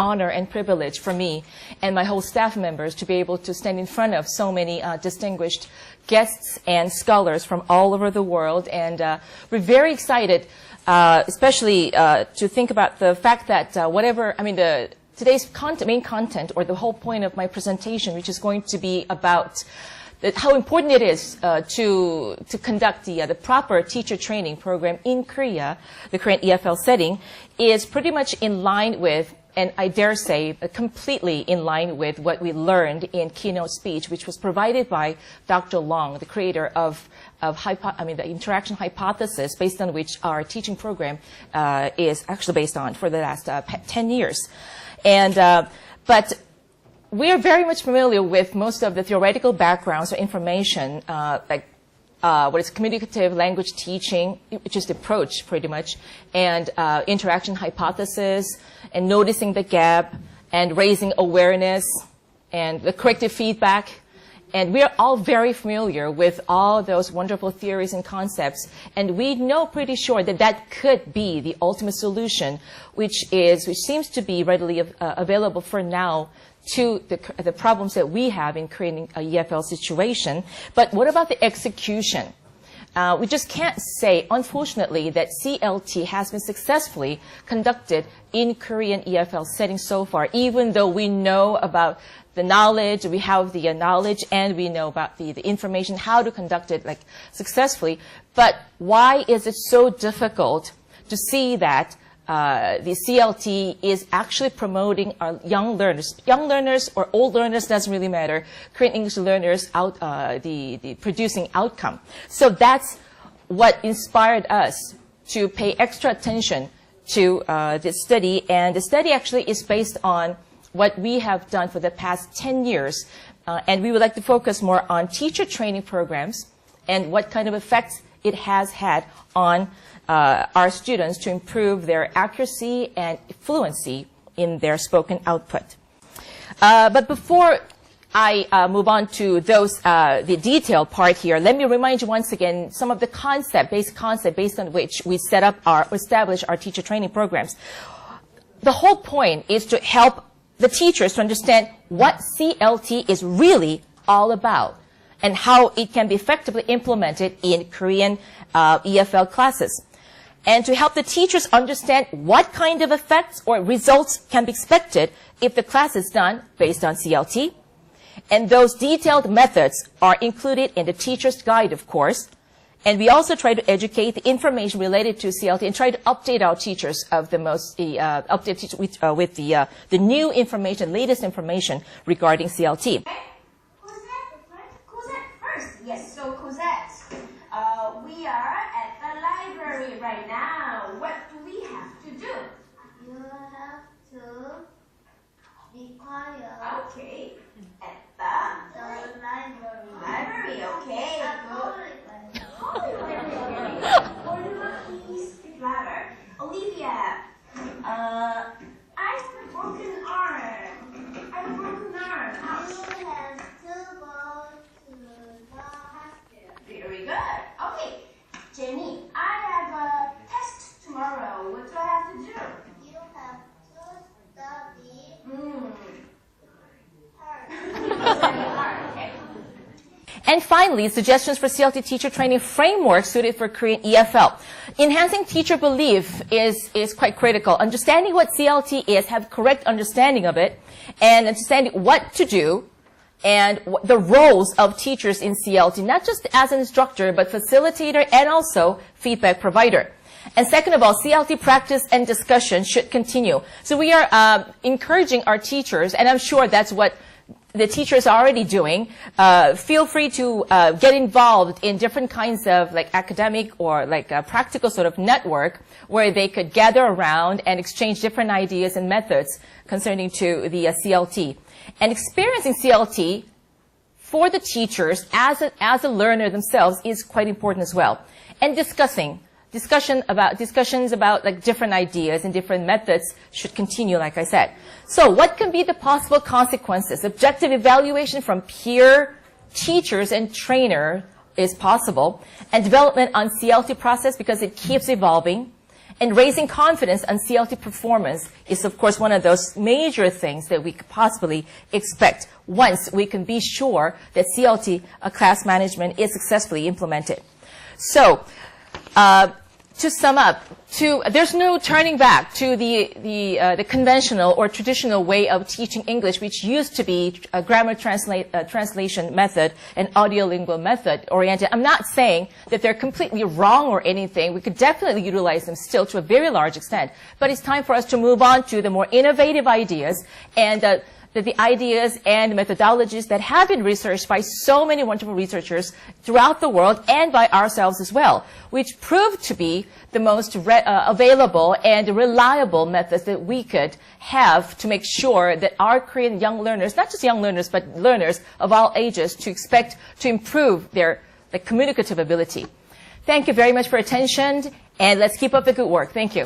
honor and privilege for me and my whole staff members to be able to stand in front of so many distinguished guests and scholars from all over the world. And we're very excited, especially to think about the fact that today's main content, or the whole point of my presentation, which is going to be about how important it is to conduct the proper teacher training program in Korea, the Korean EFL setting, is pretty much in line with, and I dare say completely in line with, what we learned in keynote speech, which was provided by Dr. Long, the creator of the interaction hypothesis, based on which our teaching program is actually based on for the last 10 years. And but we are very much familiar with most of the theoretical backgrounds or information, like what is communicative language teaching, which is the approach pretty much, and interaction hypothesis, and noticing the gap, and raising awareness, and the corrective feedback. And we are all very familiar with all those wonderful theories and concepts, and we know pretty sure that that could be the ultimate solution, which seems to be readily available for now to the problems that we have in creating a EFL situation. But what about the execution? We just can't say, unfortunately, that CLT has been successfully conducted in Korean EFL settings so far, even though we know about the knowledge, we have the knowledge, and we know about the information, how to conduct it successfully. But why is it so difficult to see that the CLT is actually promoting our young learners or old learners, doesn't really matter, Korean English learners the producing outcome? So that's what inspired us to pay extra attention to this study, and the study actually is based on what we have done for the past 10 years, and we would like to focus more on teacher training programs and what kind of effects it has had on our students to improve their accuracy and fluency in their spoken output. But before I move on to the detailed part here, let me remind you once again some of the basic concept based on which we establish our teacher training programs. The whole point is to help the teachers to understand what CLT is really all about and how it can be effectively implemented in Korean EFL classes, and to help the teachers understand what kind of effects or results can be expected if the class is done based on CLT. And those detailed methods are included in the teacher's guide, of course. And we also try to educate the information related to CLT and try to update our teachers of the with the new information, latest information regarding CLT. Okay. Cosette first. Yes, so Cosette, we are at the library right now. What do we have to do? You have to be quiet. Okay. At The library. library, okay. Olivia, please speak louder. Olivia, I have a broken arm. I have a broken arm. Ouch. You have to go to the hospital. Very good. Okay. Jenny, I have a test tomorrow. What do I have to do? You have to study Hard. Okay. And finally, suggestions for CLT teacher training framework suited for Korean EFL. Enhancing teacher belief is quite critical. Understanding what CLT is, have correct understanding of it, and understanding what to do, and the roles of teachers in CLT, not just as an instructor, but facilitator and also feedback provider. And second of all, CLT practice and discussion should continue. So we are encouraging our teachers, and I'm sure that's what the teachers are already doing. Feel free to get involved in different kinds of academic or practical sort of network where they could gather around and exchange different ideas and methods concerning to the CLT. And experiencing CLT for the teachers as a learner themselves is quite important as well. And discussions about different ideas and different methods should continue, like I said. So what can be the possible consequences? Objective evaluation from peer teachers and trainer is possible, and development on CLT process because it keeps evolving, And raising confidence on CLT performance is, of course, one of those major things that we could possibly expect once we can be sure that CLT class management is successfully implemented. So, to sum up, there's no turning back to the conventional or traditional way of teaching English, which used to be a grammar translation method and audiolingual method oriented. I'm not saying that they're completely wrong or anything. We could definitely utilize them still to a very large extent. But it's time for us to move on to the more innovative ideas and the ideas and methodologies that have been researched by so many wonderful researchers throughout the world and by ourselves as well, which proved to be the most available and reliable methods that we could have to make sure that our Korean young learners, not just young learners, but learners of all ages, to expect to improve their communicative ability. Thank you very much for your attention, and let's keep up the good work. Thank you.